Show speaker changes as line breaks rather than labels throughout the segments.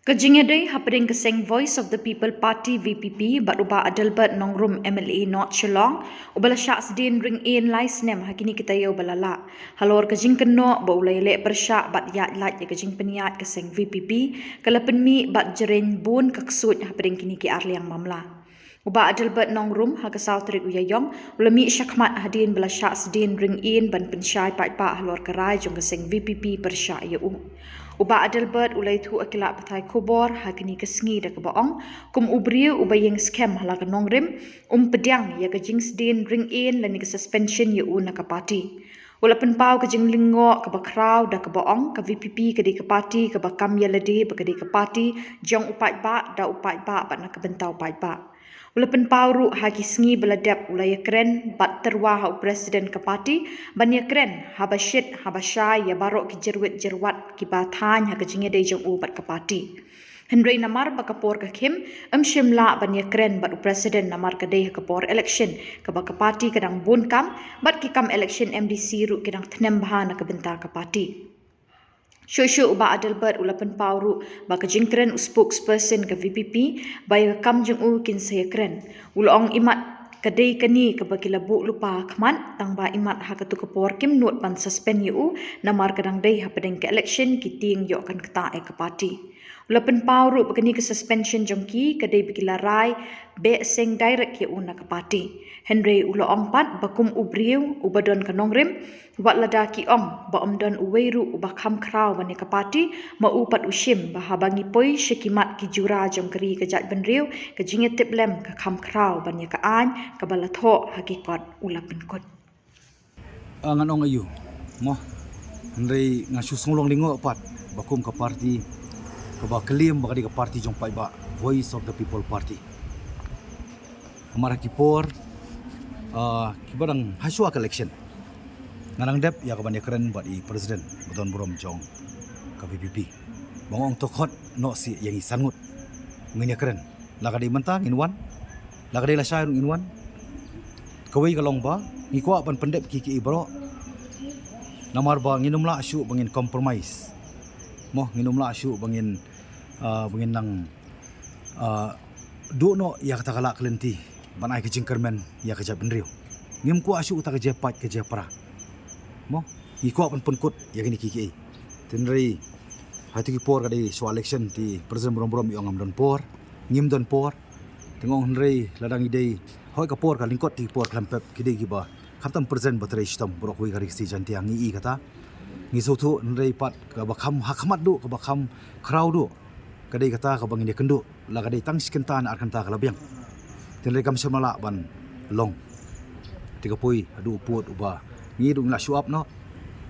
Kajingadai hapering keseng Voice of the People Party VPP bat uba Adelbert Nongrum MLA North Shillong ubala syak sedin ring in lai snem hakini kita yo balala halor kajing keno ba ulai le persyak bat yat lat ya kajing peniat keseng VPP kalapen mi bat jeren bun kaksut hapering kini ki arliang mamla uba Adelbert Nongrum ha kasau terik uyayong ulami syakmat hadin bala syak sedin ring in ban pensyai pat halor kerai jong keseng VPP persyak ya Uba Adelbert ulai tu akilak patai kubor hakini kesengi dah kebaong kum ubriu uba yang scam hala ke nongrim pediang ya kajing sedin ring in lani ke suspension ya una ke parti. Walaupun pau kajing lingo ke bakrau dah kebaong ke VPP ke di ke parti ke bakam ya ledi ke di ke parti jong upat ba dah upat ba bat nak kebentau upat ba. Walaupun pauru haki sengi beladap ulaya keren bat terwah hau presiden ke parti banya keren habasyit habasyai ya barok ki jerwat ki bathan ha kejinge dei jong ubat ke parti. Hendrai namar bakapor ke kim shimla banya keren bat presiden namar ke dei ke por election ke bak ke parti kadang bun kam bat ki kam election MDC ru kadang tenem bahan ke bentar ke parti. Shosho uba Adelbert ulapan pauru baka jingkren spokesperson ke VPP baya kam jeng kin saya keren ulong imat kadai kani ke bagi labu lupa kman tang ba imat ha katu ke por kim not ban suspend yu namar kadang dai ha pedeng ke election kiting yo kan keta ke parti ulapan pauru bakani ke suspension jongki kadai bagi larai be seng direct ke una ke parti Henry ulong pat bakum ubriu ubadon kanongrim wat ladaki ong ba omdon uweiru uba kham krau bani ke parti ma upat ushim bahabangi poi syikimat ki jura jong keri ke jat benriu ke jinget tiplem ke kham krau bani ke an ke balatho hakikat ulapin kot
nganong ayu mo ndai ngasu songlong lingo pat bakum ke parti ke ba kelim ba ke parti jong pai ba Voice of the People Party amara kipor kibarang hasua election nganang dep ya kabanya keren buat i presiden beton burom jong ke VPP bangong tokhot no si yang isangut ngini keren laga di mentang inwan laga di lasai inwan kawai kalong ba ngikwa pan pendep kiki ibro namar ba nginum la asyu bangin compromise mo nginum la asyu bangin nang do no ya kata kala kelenti banai ke jingkermen ya ke jabendriu ngim ku asyu uta ke jepat ke jepra mo iko pan punkut ya kini kiki tenri hati ki por kadi so election ti presiden brom yong am don por ngim don por tengong hendrei ladang idei hoi ka por ka lingkot ti por klampep kidei giba khamtam presiden batrai stam borok hui gari si janti angi i kata ngi sotu hendrei pat ka bakham hakmat du ka bakham crowd du kadai kata ka bangin kendu la kadai tang sikentan arkan ta kalabiang tenri kam semala ban long tiga pui adu put uba ngi dung la show up no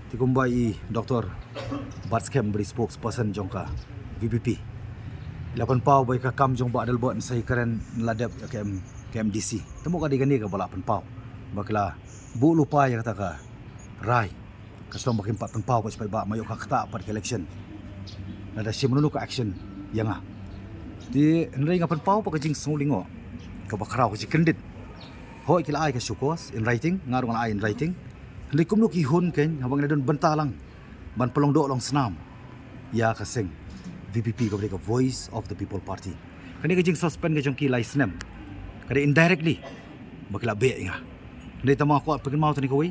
tikumbai doktor batskem beri spokesperson jongka VPP lapan pau bai ka kam jong ba Adelbert sai karen ladap KMDC temu ka digani ka balapan pau bakla bu lupa ya kata ka rai kastom bakin pat pau pas pai ba mayo ka kata pat election nada sim nunu ka action yanga di nrai ngapan pau pa kajing sungulingo ka bakrau ka kendit hoi kila ai ka sukos in writing ngarung ai in writing likum lu ki hun ken habang na don bentalang ban pelong do long senam ya kaseng VPP ka ka Voice of the People Party kani ka jing suspend ka jong ki lai snem kani indirectly bakla be nga ndai tama ko pagin mau tani kawai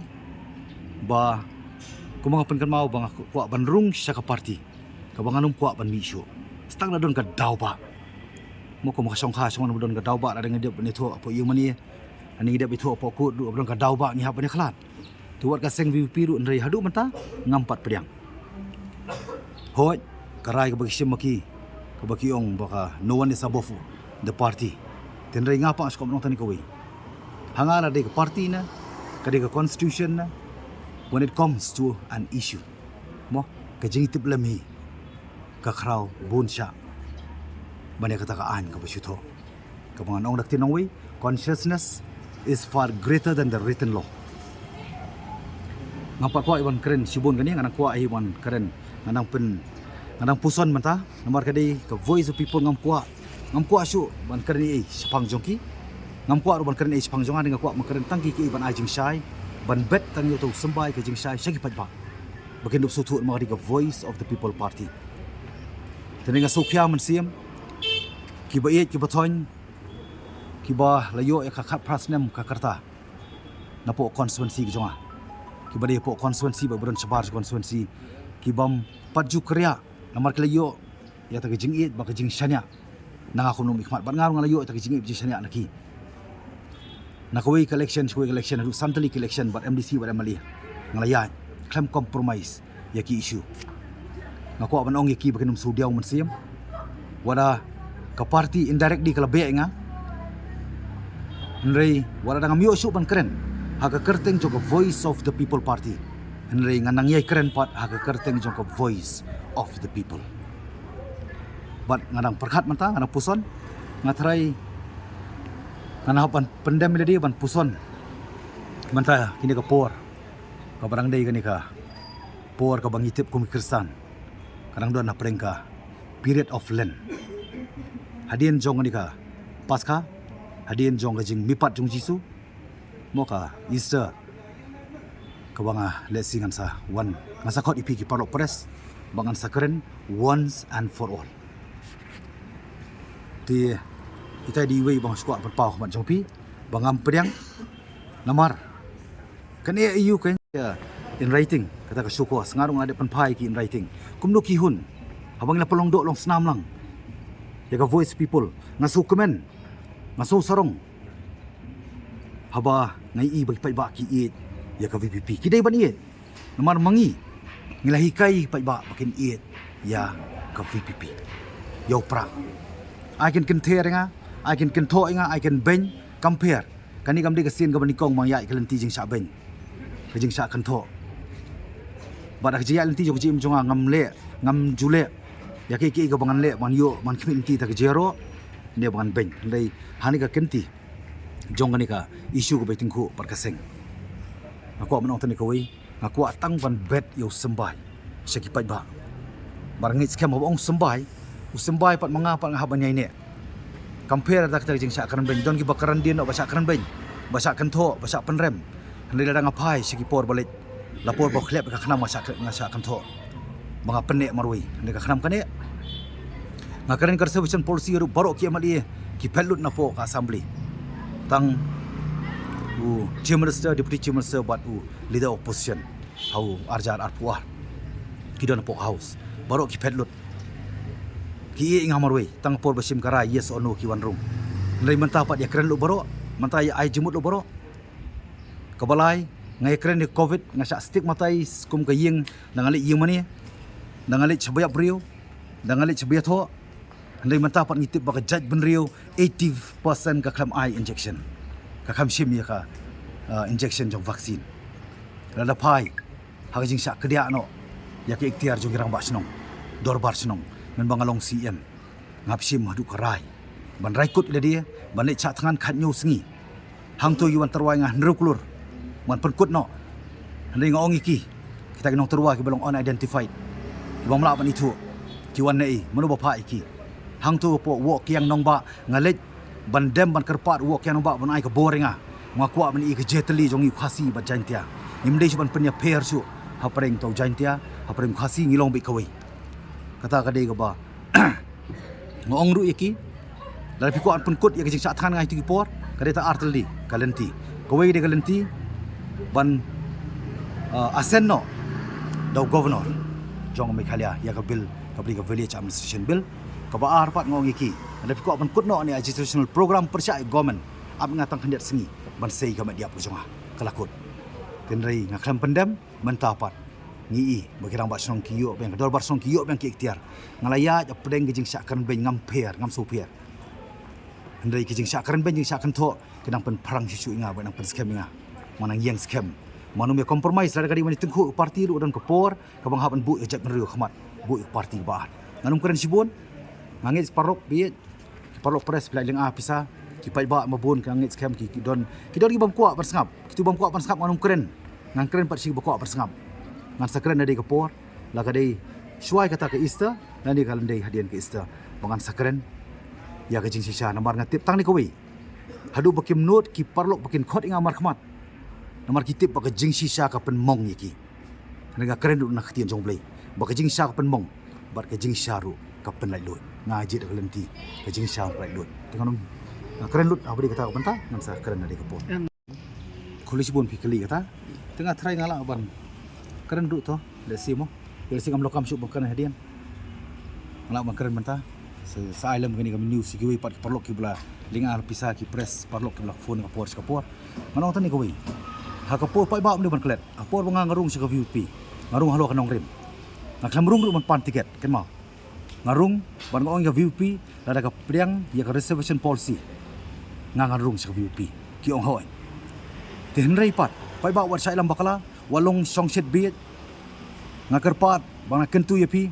ba kumanga pagin mau bang ko ban rung sa ka party ka banganum ko ban misyo stang na don ka daw ba mo ko makasong ka song na don ka daw ba na ngidep ni to apo yung mani ani ngidep itu apo ko du don ka daw ba ni hab ni khalat tuat kaseng VPP ru ndai hadu menta ngampat pediang hoi karai ka bagi maki ka bagi ong baka no one is above the party tenrai ngapa asko nong tani kawai hangala de ka party na ka constitution na when it comes to an issue mo ka jingitip lamhi ka kraw bunsha bani kata ka an ka basyuto ka mga nong daktin nong consciousness is far greater than the written law ngapa ko iwan keren sibun gani nganang ko iwan keren nganang puson manta namar kadai ka Voice of People ngam ko asu ban keren ai sepang jongki ngam ko ban keren ai sepang jonga dengan ko makeren tangki ki ban ajing syai ban bet tang yo to sembai ke jing syai syagi pat ba bakin dup sutu ma ka Voice of the People Party Tenenga Sofia mensiam kiba iet kiba toin kiba layo ya kakat prasnem kakarta na po konstituensi jonga kiba dia po konstituensi ba beron sebar konstituensi kibam paju kerja namar kelayo ya ta jing iet ba jing shanya nang aku num ikmat ban ngarung layo ta jing iet jing shanya naki na koi election adu santali election bat MDC bat MLA ngalaya claim compromise ya ki issue ngako ban ong ki bakinum sudiaw mensiam wada ka party indirectly kala be nga Henry wala dang amyo su ban keren haga kerteng jong voice of the people party Henry nganang yai keren pat haga kerteng jong voice of the people bat nganang perkhat manta nganang puson ngatrai nganang ban pendem dia ban puson manta kini ka por ka barang dei kani ka por ka bangitip kum kristan kadang don na prengka period of lent hadien jong ni ka paska hadien jong jing mipat jong jisu moka Easter kabanga lesingan sa one ngasa kot ipi ki parok pres bangan sakeren once and for all ti kita diwei bang squat berpau mat jong pi bangam pedang namar kan EU kan in writing kata ka syukur sengarung ada penpai ki in writing kumno ki hun abang la pelong dok long senam lang ya ka voice people ngasu komen ngasu sarong haba ngai i bagi pai ba ki it ya ka VPP ki dai ban it namar mangi ngilahi kai pai ba bakin it ya ka VPP yo pra I can compare nga I can control nga I can ben compare kani kam di ka sin ka banikong mang ya ikalenti jing sa ben kajing sa kanto badak jia lenti jong jim jonga ngam le ngam jule ya ki ka bangan le man yo man kminti ta jero ne bangan ben dai hani ka kenti jong kani ka isu ko beting ko perkaseng aku menong tani ko wi aku atang ban bet yo sembai seki pai ba barangit skem ong sembai usembai pat mangapa ngahaban nyai ne compare tak jing sa karan ben don ki bakaran din ba sa karan ben ba sa kanto ba sa penrem handai ladang apai seki por balik lapor ba khlep ka khnam ngasa kanto mga penek marui handai ka khnam kane ngakarin conservation policy ru barok ki amali ki pelut na po ka assembly tang chief minister deputy chief minister bat leader opposition hau arjar arpuar ki don po house barok ki pelut ki inga marui tang por basim kara yes or no ki wan room ndai manta pat ya kren lu barok manta ya ai jemut lu barok kabalai ngai kren ni covid ngasa stigmatai kum ka ying nangali ying mani nangali chbayap brio nangali chbayat ho ndai manta pat ngitip ba ka judge benrio 80% ka kham ai injection ka kham sim ya ka injection jong vaksin lada pai hagajing sa kedia no ya ke ikhtiar jong girang ba snong dorbar snong men bangalong CM ngapsim hadu karai ban raikut ila dia ban le cha tangan khat nyu sengi hang tu yuan terwai ngah nruklur man perkut no handai ngong iki kita kinong terwa ki belong unidentified ibang mala ban itu ki wan nei manu bapa iki hang tu po wo kiang nong ba ngalet ban dem ban kerpat wo kiang nong ba ban ai ka boringa ngakwa ban i ke jetli jong i khasi ba jantia imdei ban penya pair su hapreng to jantia hapreng khasi ngilong bi kawai kata kadai ka ba ngong ru iki la pi ko an pun kut ya ke jing sa than ngai tu ki por kadai ta artli kalenti kawai de kalenti ban asenno do governor jong Meghalaya ya ka bill ka beli ka village administration bill ka ba arpat ngong iki la pi ko ban kut no ni educational program persya government ab ngatang kandiat sengi ban sei ka media pujonga kalakut tenrei ngaklam pendam mentapat ngi bagirang ba song kiyo beng dor bar song kiyo beng ki ikhtiar ngalaya ja pedeng gijing sakran ben ngam per ngam super hendai gijing sakran ben jing sakran tho kedang pen perang sisu inga benang pen scam inga manang yang scam manum ya compromise la kadi mani tengku parti ru dan kepor kabang haban bu ejak nriu khamat bu parti ba nganum keren sibun ngangit parok biet parok press pelai leng pisa ki pai ba mabun kangit scam ki don ki bam kuat bersengap kitu bam kuat bersengap manum keren ngang keren pat si kuat bersengap ngan sakren dari kepor la kadai syuai kata ke Easter dan di kalendai hadian ke Easter bangan sakren ya ke jing sisa namar ngatip tang ni kowe hadu bakim note ki parlok bakin khot inga markhmat namar kitip bak jing sisa ka pen mong yiki nga keren du nak tian jong blai bak jing sisa ka pen mong bar ke jing sisa ru kapen lai lut ngaji dak lenti ka jing syam lai lut tengah nom keren lut apa dia kata benta ngan sa keren ada kapor kulis bun pikeli kata tengah try ngala ban keren lut to le si mo le si ngam lokam syuk bukan hadian ngala ban keren benta sa alam gani kami news ki pat perlok ki bla linga pisah ki press perlok ki bla phone kapor manong tani ko wi ha kapor pai ba ni ban klet apor banga ngarung sa ka VP ngarung halo kanong rim ngaklamrung ru man pan tiket ken mau ngarung ban ngong ya VP la ka priang ya ka reservation policy ngarung sa VP ki ong hoy ten rai pat pai ba wat sai lam bakala walong songset biet ngakerpat bang kentu ya pi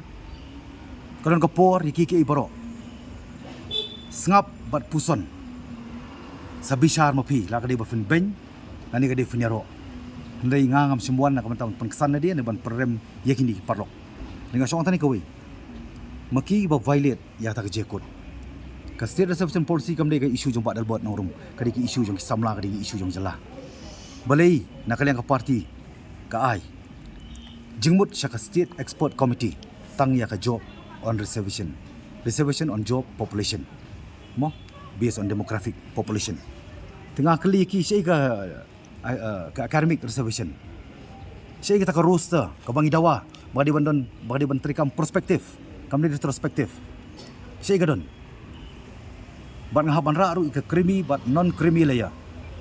karon kapor iki ibaro ngap bat puson sa bishar mapi la ka di ba fin ben lani ka di fin yaro ndai ngangam sembuan na kaman pengkesan na dia ne ban perem yakini parlok dengan soang tani kawi maki ba violate ya ta jekut ka state reservation policy kam dei ka issue jong badal bot nongrum ka di issue jong samla ka di issue jong jala balai nak kalian ka party ka ai jingmut syaka state expert committee tang ya ka job on reservation on job population mo based on demographic population tengah kali ki sei ka academic reservation sei kita ka roster ka bangi dawa bagi ban trikam prospektif kami retrospektif sei ka don ban ngah ban ra ru ka krimi bat non krimi la ya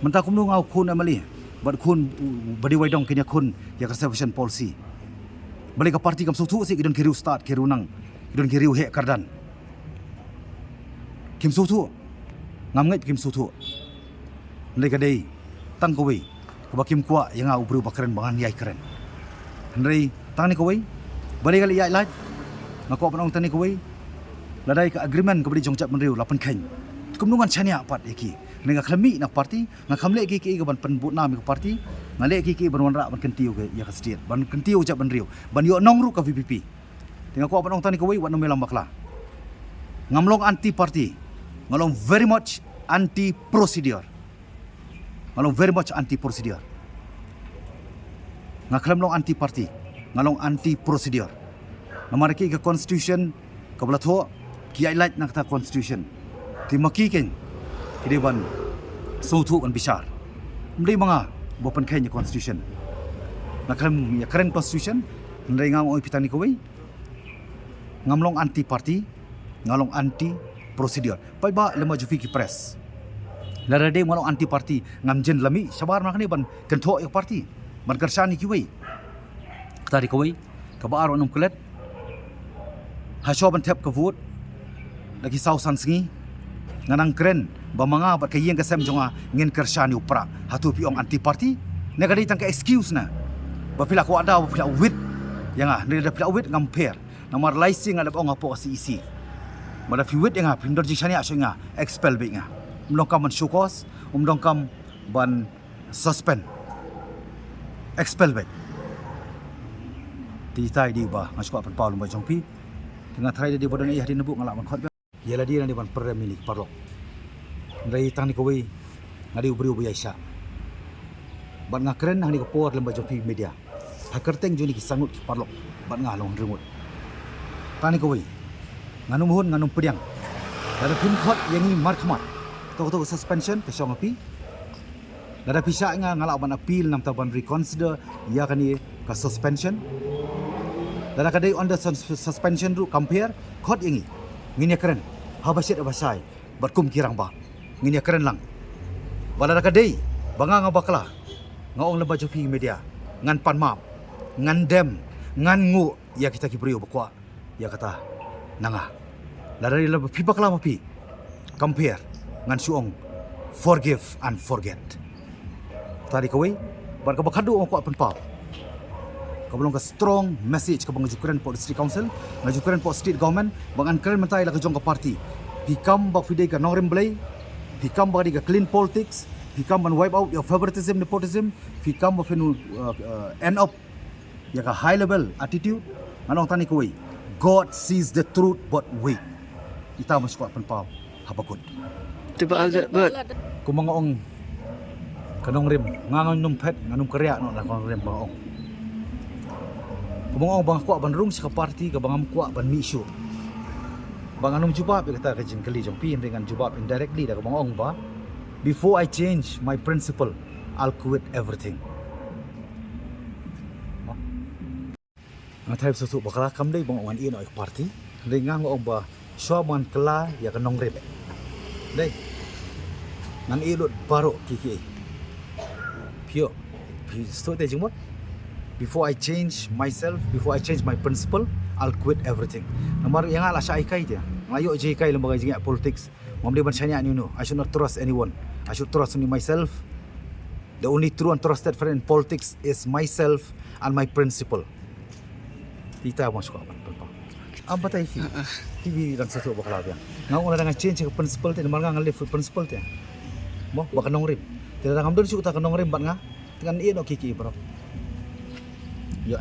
menta kum nu ngau khun amali bat khun badi waidong kinya khun ya reservation policy balik ka parti kam sutu sei idon kiriu start kiriu nang idon kiriu he kardan kim sutu ngamngai kim sutu ndai ka dei tang ko wi ka bakim kwa yang au bru bakren bangan yai keren ndai tang ni ko wi bari kali yai laj ngako panong tani ko wi ladai ka agreement ka bari jongjap menriu lapan khen kumnungan chania pat eki nenga khlami na parti nga khamle ki ka ban pen butna mi ka parti ngale ki ban wanra ban kentiu ke ya ka state ban kentiu jap ban riu ban yo nongru ka VPP tengah ko panong tani ko wi wan melam bakla ngamlong anti parti ngalong very much anti procedure ngaklam long anti party ngalong anti procedure namariki ke constitution kablatho ki highlight nak ta constitution timaki ken kideban sotu ban bishar mdei mga bopan kenya constitution naklam ya current constitution ndai ngang oi pitani ko wi ngamlong anti party ngalong anti procedure pai ba lema jufi ki press larade ngalong anti party ngamjen lami sabar makni ban kentho ek party ban kersani ki wi tadi ko wi ka ba aro num kulet ha sho ban tep ka vote lagi sau san singi nganang kren ba manga ba kayeng ka sem jonga ngin kersani upra hatu pi ong anti party negadi tang ka excuse na ba pila ko ada ba pila wit yang ni da pila wit ngampere namar laising ada ong apo si isi mada fi wit yang pindor jisani aso nga expel be nga mdong kam ban syukos mdong kam ban suspend expel be ti tai di ba masuk apa paul ba jongpi tengah try di bodan iya di nebuk ngalak man khot yala di ban perem milik parok ndai tang ni ko wi ngadi ubri ubi aisha ban ngakren nang ni ko por lemba jongpi media hakerteng joni ki sangut ki parok ban ngalong remut tang ni ko wi nganum hun nganum pediang ada pin khot yang ni markhamat to suspension ke song api ada pisa ngalak ban appeal nam taban reconsider ya kani ka suspension dan kadai on the suspension ru compare khot yang ngini keren habasit abasai berkum kirang ba ngini keren lang bala kadai banga ngabakla ngaong leba jofi media ngan pan map ngan dem ngan ngu ya kita ki brio bakwa ya kata nanga dari leba pibakla mapi compare ngan suong forgive and forget tadi kawai bar ka bakadu ko pen pa kabelong ka strong message ka bang Ukraine po district council ngaju Ukraine po state government bangan keren mentai la ka jong ka party hikam ba fide ka nongrim blay hikam ba di ka clean politics hikam ban wipe out your favoritism nepotism hikam ba fenu end up ya ka high level attitude anong tani kawai God sees the truth but wait ita masuk pen pa habakut
tiba agak but
kumangaong kanong rim ngangon num pet nganum karya no la kanong rim baong kumangaong bang kwa ban rung sa party ka bangam kwa ban mi issue Bang anum jubab kata ke jingkeli jong pin dengan jubab indirectly dah bang ong ba. Before I change my principle, I'll quit everything. Ang type sa bakala kam dai bang wan ino ek party. Dengan ong ba syaman kela ya ke nong rib. Dai. Nan ilot baro kiki. Pio. Sto te jingmot. Before I change myself, before I change my principle, I'll quit everything. Namar yang ala sa ikai dia. Ngayo je ikai lembaga jinga politics. Mamdi ban syanya ni no. I should not trust anyone. I should trust only myself. The only true and trusted friend in politics is myself and my principle. Kita masuk apa? Apa tai fi? Fi dan satu bakal apa? Ngau na dengan change ke principle te, namar nga live principle te. Mo baka nong rim. Tidak ngam don su ta nong rim bat nga. Dengan iyo no kiki bro. Ya.